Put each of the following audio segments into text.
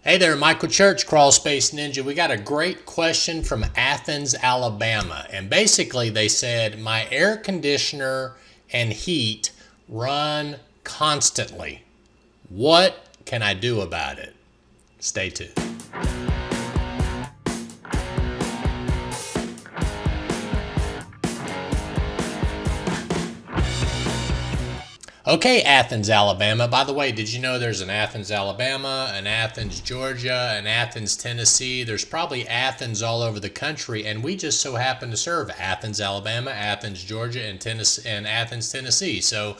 Hey there, Michael Church, Crawl Space Ninja. We got a great question from Athens, Alabama. And basically they said, my air conditioner and heat run constantly. What can I do about it? Stay tuned. Okay, Athens, Alabama. By the way, did you know there's an Athens, Alabama, an Athens, Georgia, an Athens, Tennessee? There's probably Athens all over the country, and we just so happen to serve Athens, Alabama, Athens, Georgia, and Tennessee, and Athens, Tennessee. So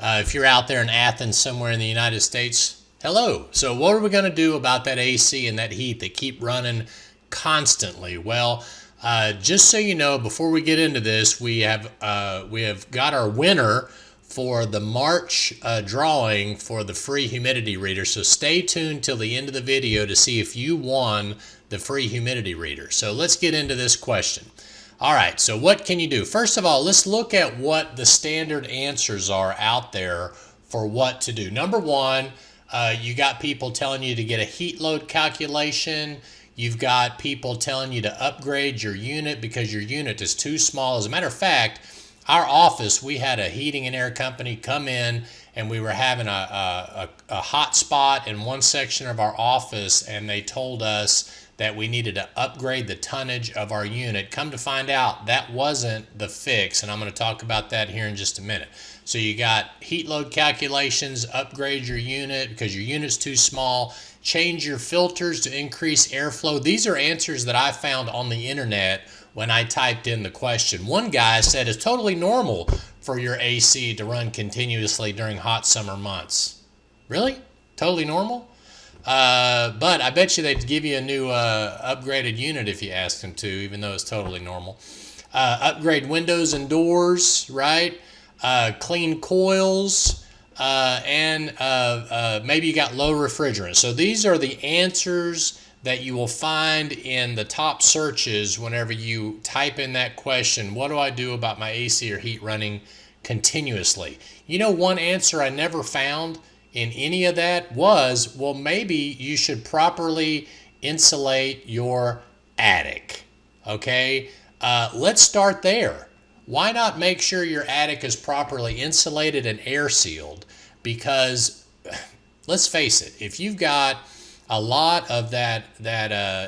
if you're out there in Athens somewhere in the United States, hello. So what are we going to do about that AC and that heat that keep running constantly? Well, just so you know, before we get into this, we have got our winner for the March drawing for the free humidity reader. So stay tuned till the end of the video to see if you won the free humidity reader. So let's get into this question. All right, so what can you do? First of all, let's look at what the standard answers are out there for what to do. Number one, you got people telling you to get a heat load calculation. You've got people telling you to upgrade your unit because your unit is too small. As a matter of fact, our office, we had a heating and air company come in, and we were having a hot spot in one section of our office, and they told us that we needed to upgrade the tonnage of our unit. Come to find out, that wasn't the fix, and I'm going to talk about that here in just a minute. So you got heat load calculations, upgrade your unit because your unit's too small, change your filters to increase airflow. These are answers that I found on the internet when I typed in the question. One guy said it's totally normal for your AC to run continuously during hot summer months. Really? Totally normal? But I bet you they'd give you a new upgraded unit if you asked them to, even though it's totally normal. Upgrade windows and doors, right? Clean coils, and maybe you got low refrigerant. So these are the answers that you will find in the top searches whenever you type in that question, what do I do about my AC or heat running continuously? You know, one answer I never found in any of that was, well, maybe you should properly insulate your attic, okay? Let's start there. Why not make sure your attic is properly insulated and air sealed? Because let's face it, if you've got a lot of that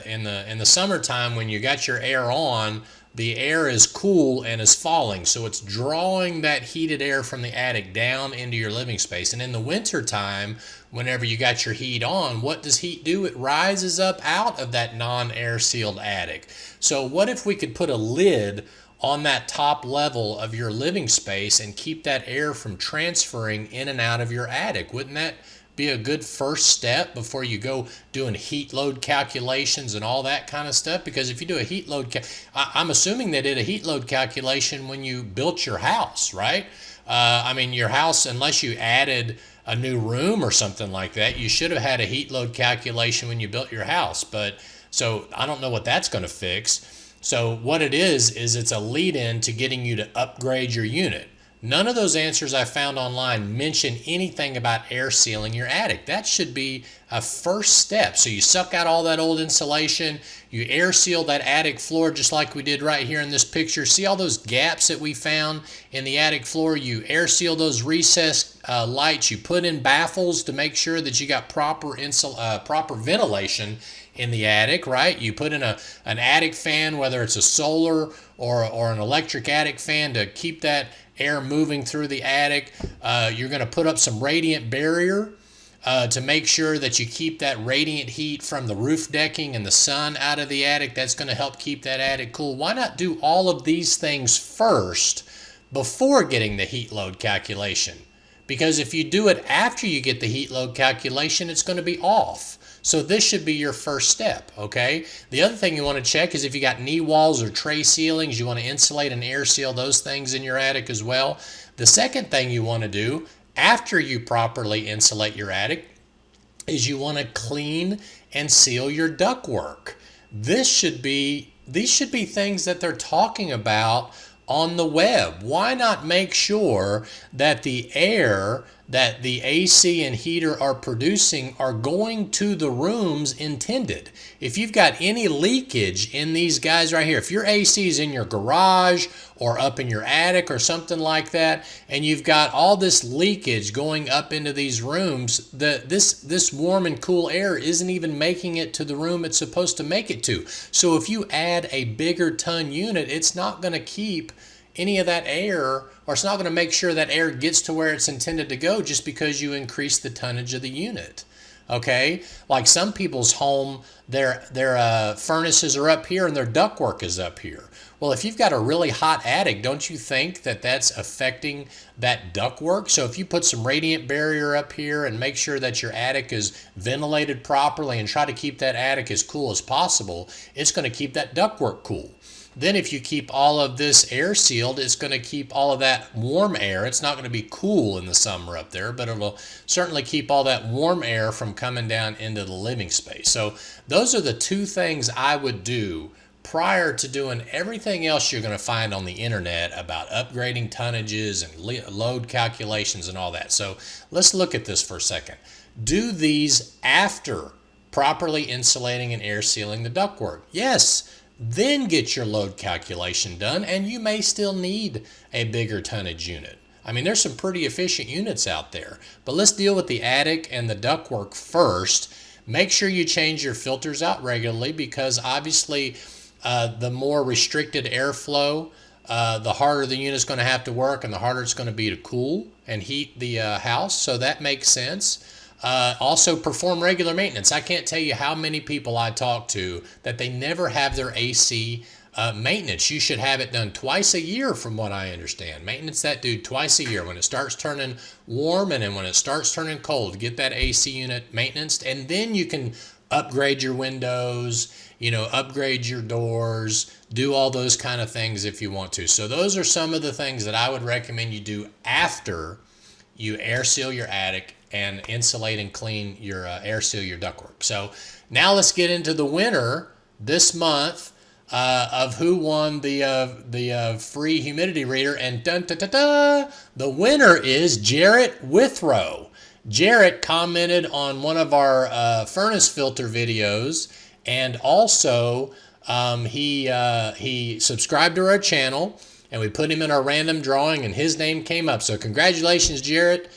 in the summertime when you got your air on, the air is cool and is falling, so it's drawing that heated air from the attic down into your living space. And in the winter time, whenever you got your heat on, what does heat do? It rises up out of that non-air sealed attic. So what if we could put a lid on that top level of your living space and keep that air from transferring in and out of your attic? Wouldn't that be a good first step before you go doing heat load calculations and all that kind of stuff? Because if you do a heat load, I'm assuming they did a heat load calculation when you built your house, right? I mean, your house, unless you added a new room or something like that, you should have had a heat load calculation when you built your house. But so I don't know what that's going to fix. So what it is it's a lead-in to getting you to upgrade your unit. None of those answers I found online mention anything about air sealing your attic. That should be a first step. So you suck out all that old insulation, you air seal that attic floor just like we did right here in this picture. See all those gaps that we found in the attic floor? You air seal those recessed lights. You put in baffles to make sure that you got proper ventilation in the attic, right? You put in an attic fan, whether it's a solar or an electric attic fan, to keep that air moving through the attic. You're going to put up some radiant barrier to make sure that you keep that radiant heat from the roof decking and the sun out of the attic. That's going to help keep that attic cool. Why not do all of these things first before getting the heat load calculation? Because if you do it after you get the heat load calculation, it's going to be off. So this should be your first step, okay? The other thing you want to check is if you got knee walls or tray ceilings, you want to insulate and air seal those things in your attic as well. The second thing you want to do after you properly insulate your attic is you want to clean and seal your ductwork. These should be things that they're talking about on the web. Why not make sure that the air that the AC and heater are producing are going to the rooms intended. If you've got any leakage in these guys right here, if your AC is in your garage or up in your attic or something like that, and you've got all this leakage going up into these rooms, this warm and cool air isn't even making it to the room it's supposed to make it to. So if you add a bigger ton unit, it's not going to keep any of that air, or it's not going to make sure that air gets to where it's intended to go just because you increase the tonnage of the unit. Okay, like some people's home, their furnaces are up here and their ductwork is up here. Well, if you've got a really hot attic, don't you think that that's affecting that ductwork? So if you put some radiant barrier up here and make sure that your attic is ventilated properly and try to keep that attic as cool as possible, it's going to keep that ductwork cool. Then if you keep all of this air sealed, it's going to keep all of that warm air. It's not going to be cool in the summer up there, but it'll certainly keep all that warm air from coming down into the living space. So those are the two things I would do prior to doing everything else you're going to find on the internet about upgrading tonnages and load calculations and all that. So let's look at this for a second. Do these after properly insulating and air sealing the ductwork. Yes. Then get your load calculation done, and you may still need a bigger tonnage unit. I mean, there's some pretty efficient units out there, but let's deal with the attic and the ductwork first. Make sure you change your filters out regularly, because obviously the more restricted airflow, the harder the unit's going to have to work, and the harder it's going to be to cool and heat the house. So that makes sense. Also perform regular maintenance. I can't tell you how many people I talk to that they never have their AC maintenance. You should have it done twice a year from what I understand. Maintenance that dude twice a year when it starts turning warm and then when it starts turning cold. Get that AC unit maintenance, and then you can upgrade your windows, upgrade your doors, do all those kind of things if you want to. So those are some of the things that I would recommend you do after you air seal your attic and insulate and clean your air seal your ductwork. So now let's get into the winner this month of who won the free humidity reader. And the winner is Jarrett Withrow. Jarrett commented on one of our furnace filter videos, and also he subscribed to our channel, and we put him in our random drawing, and his name came up. So congratulations, Jarrett.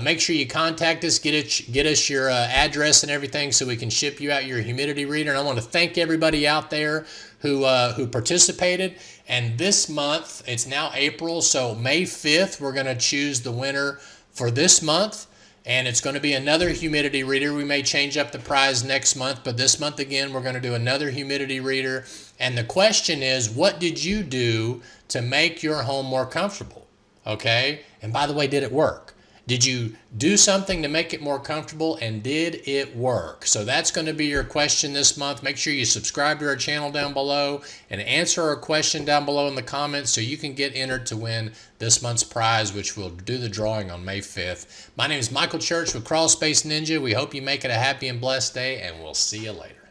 Make sure you contact us, get us your address and everything so we can ship you out your humidity reader. And I want to thank everybody out there who participated. And this month, it's now April, so May 5th, we're going to choose the winner for this month. And it's going to be another humidity reader. We may change up the prize next month, but this month again, we're going to do another humidity reader. And the question is, what did you do to make your home more comfortable? Okay? And by the way, did it work? Did you do something to make it more comfortable, and did it work? So that's going to be your question this month. Make sure you subscribe to our channel down below and answer our question down below in the comments so you can get entered to win this month's prize, which we'll do the drawing on May 5th. My name is Michael Church with Crawl Space Ninja. We hope you make it a happy and blessed day, and we'll see you later.